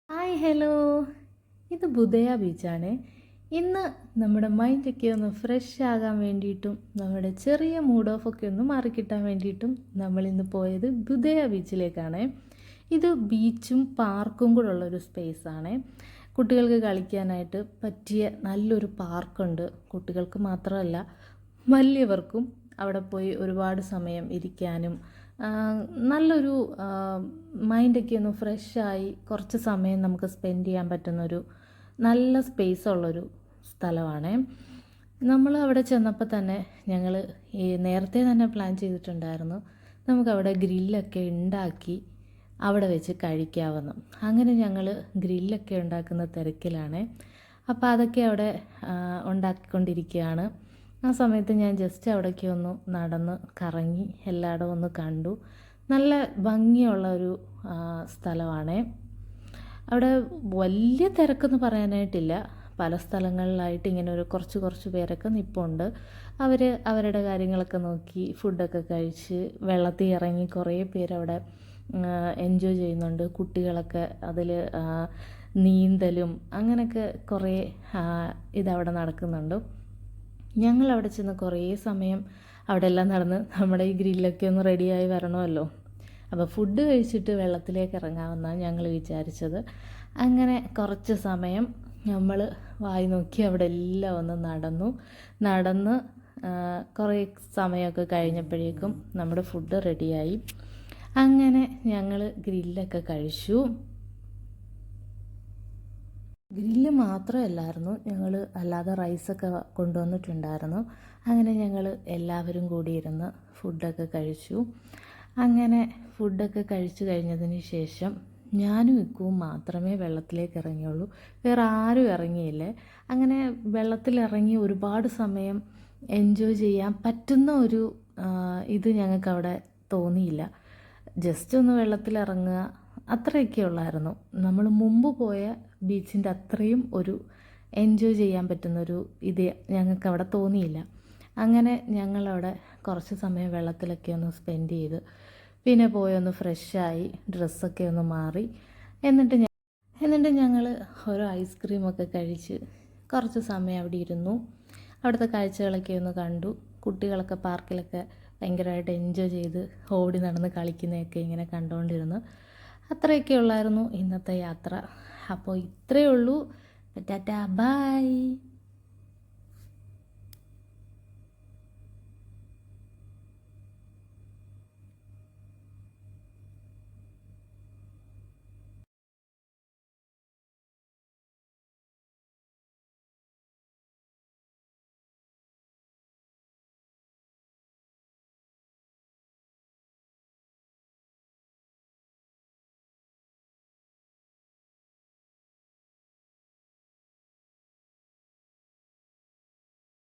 Hi hello, ഇത് ബുധയ ബീച്ചാണ്. ഇന്ന് നമ്മുടെ മൈൻഡൊക്കെ ഒന്ന് ഫ്രഷ് ആകാൻ വേണ്ടിയിട്ടും നമ്മുടെ ചെറിയ മൂഡ് ഓഫൊക്കെ ഒന്ന് മാറിക്കിട്ടാൻ വേണ്ടിയിട്ടും നമ്മളിന്ന് പോയത് ബുധയ ബീച്ചിലേക്കാണ്. ഇത് ബീച്ചും പാർക്കും കൂടെ ഉള്ളൊരു സ്പേസാണ്. കുട്ടികൾക്ക് കളിക്കാനായിട്ട് പറ്റിയ നല്ലൊരു പാർക്കുണ്ട്. കുട്ടികൾക്ക് മാത്രമല്ല വലിയവർക്കും അവിടെ പോയി ഒരുപാട് സമയം ഇരിക്കാനും നല്ലൊരു മൈൻഡൊക്കെ ഒന്ന് ഫ്രഷായി കുറച്ച് സമയം നമുക്ക് സ്പെൻഡ് ചെയ്യാൻ പറ്റുന്നൊരു നല്ല സ്പേസ് ഉള്ളൊരു സ്ഥലമാണ്. നമ്മൾ അവിടെ ചെന്നപ്പോൾ തന്നെ ഞങ്ങൾ നേരത്തെ തന്നെ പ്ലാൻ ചെയ്തിട്ടുണ്ടായിരുന്നു, നമുക്കവിടെ ഗ്രില്ലൊക്കെ ഉണ്ടാക്കി അവിടെ വെച്ച് കഴിക്കാവുന്നു. അങ്ങനെ ഞങ്ങൾ ഗ്രില്ലൊക്കെ ഉണ്ടാക്കുന്ന തിരക്കിലാണ്. അപ്പോൾ അതൊക്കെ അവിടെ ഉണ്ടാക്കിക്കൊണ്ടിരിക്കുകയാണ്. ആ സമയത്ത് ഞാൻ ജസ്റ്റ് അവിടേക്ക് ഒന്ന് നടന്ന് കറങ്ങി എല്ലായിടവും ഒന്ന് കണ്ടു. നല്ല ഭംഗിയുള്ള ഒരു സ്ഥലമാണ്. അവിടെ വലിയ തിരക്കെന്ന് പറയാനായിട്ടില്ല. പല സ്ഥലങ്ങളിലായിട്ട് ഇങ്ങനെ ഒരു കുറച്ച് പേരൊക്കെ നിൽപ്പുണ്ട്. അവർ അവരുടെ കാര്യങ്ങളൊക്കെ നോക്കി ഫുഡൊക്കെ കഴിച്ച് വെള്ളത്തിൽ ഇറങ്ങി കുറേ പേരവിടെ എൻജോയ് ചെയ്യുന്നുണ്ട്. കുട്ടികളൊക്കെ അതിൽ നീന്തലും അങ്ങനെയൊക്കെ കുറേ ഇതവിടെ നടക്കുന്നുണ്ട്. ഞങ്ങളവിടെ ചെന്ന് കുറേ സമയം അവിടെ എല്ലാം നടന്ന് നമ്മുടെ ഈ ഗ്രില്ലൊക്കെ ഒന്ന് റെഡിയായി വരണമല്ലോ. അപ്പോൾ ഫുഡ് കഴിച്ചിട്ട് വെള്ളത്തിലേക്ക് ഇറങ്ങാമെന്നാണ് ഞങ്ങൾ വിചാരിച്ചത്. അങ്ങനെ കുറച്ച് സമയം നമ്മൾ വായി നോക്കി അവിടെ എല്ലാം ഒന്ന് നടന്ന് കുറേ സമയമൊക്കെ കഴിഞ്ഞപ്പോഴേക്കും നമ്മുടെ ഫുഡ് റെഡിയായി. അങ്ങനെ ഞങ്ങൾ ഗ്രില്ലൊക്കെ കഴിച്ചു. ഗ്രില്ല് മാത്രമല്ലായിരുന്നു, ഞങ്ങൾ അല്ലാതെ റൈസൊക്കെ കൊണ്ടുവന്നിട്ടുണ്ടായിരുന്നു. അങ്ങനെ ഞങ്ങൾ എല്ലാവരും കൂടി ഇരുന്ന് ഫുഡൊക്കെ കഴിച്ചു. അങ്ങനെ ഫുഡൊക്കെ കഴിച്ചു കഴിഞ്ഞതിന് ശേഷം ഞാനും ഇക്കുവും മാത്രമേ വെള്ളത്തിലേക്ക് ഇറങ്ങിയുള്ളൂ. വേറെ ആരും ഇറങ്ങിയില്ലേ. അങ്ങനെ വെള്ളത്തിലിറങ്ങി ഒരുപാട് സമയം എൻജോയ് ചെയ്യാൻ പറ്റുന്ന ഒരു ഇത് ഞങ്ങൾക്കവിടെ തോന്നിയില്ല. ജസ്റ്റ് ഒന്ന് വെള്ളത്തിലിറങ്ങുക അത്രയൊക്കെ ഉള്ളായിരുന്നു. നമ്മൾ മുമ്പ് പോയ ബീച്ചിൻ്റെ അത്രയും ഒരു എൻജോയ് ചെയ്യാൻ പറ്റുന്നൊരു ഇത് ഞങ്ങൾക്ക് അവിടെ തോന്നിയില്ല. അങ്ങനെ ഞങ്ങളവിടെ കുറച്ച് സമയം വെള്ളത്തിലൊക്കെ ഒന്ന് സ്പെൻഡ് ചെയ്ത് പിന്നെ പോയൊന്ന് ഫ്രഷായി ഡ്രസ്സൊക്കെ ഒന്ന് മാറി എന്നിട്ട് ഞങ്ങൾ ഓരോ ഐസ്ക്രീമൊക്കെ കഴിച്ച് കുറച്ച് സമയം അവിടെ ഇരുന്നു. അവിടുത്തെ കാഴ്ചകളൊക്കെ ഒന്ന് കണ്ടു. കുട്ടികളൊക്കെ പാർക്കിലൊക്കെ ഭയങ്കരമായിട്ട് എൻജോയ് ചെയ്ത് ഓടി നടന്ന് കളിക്കുന്നതൊക്കെ ഇങ്ങനെ കണ്ടുകൊണ്ടിരുന്നു. അത്രയൊക്കെ ഉള്ളായിരുന്നു ഇന്നത്തെ യാത്ര. അപ്പോൾ ഇത്രയേ ഉള്ളൂ. ടാറ്റാ, ബൈ.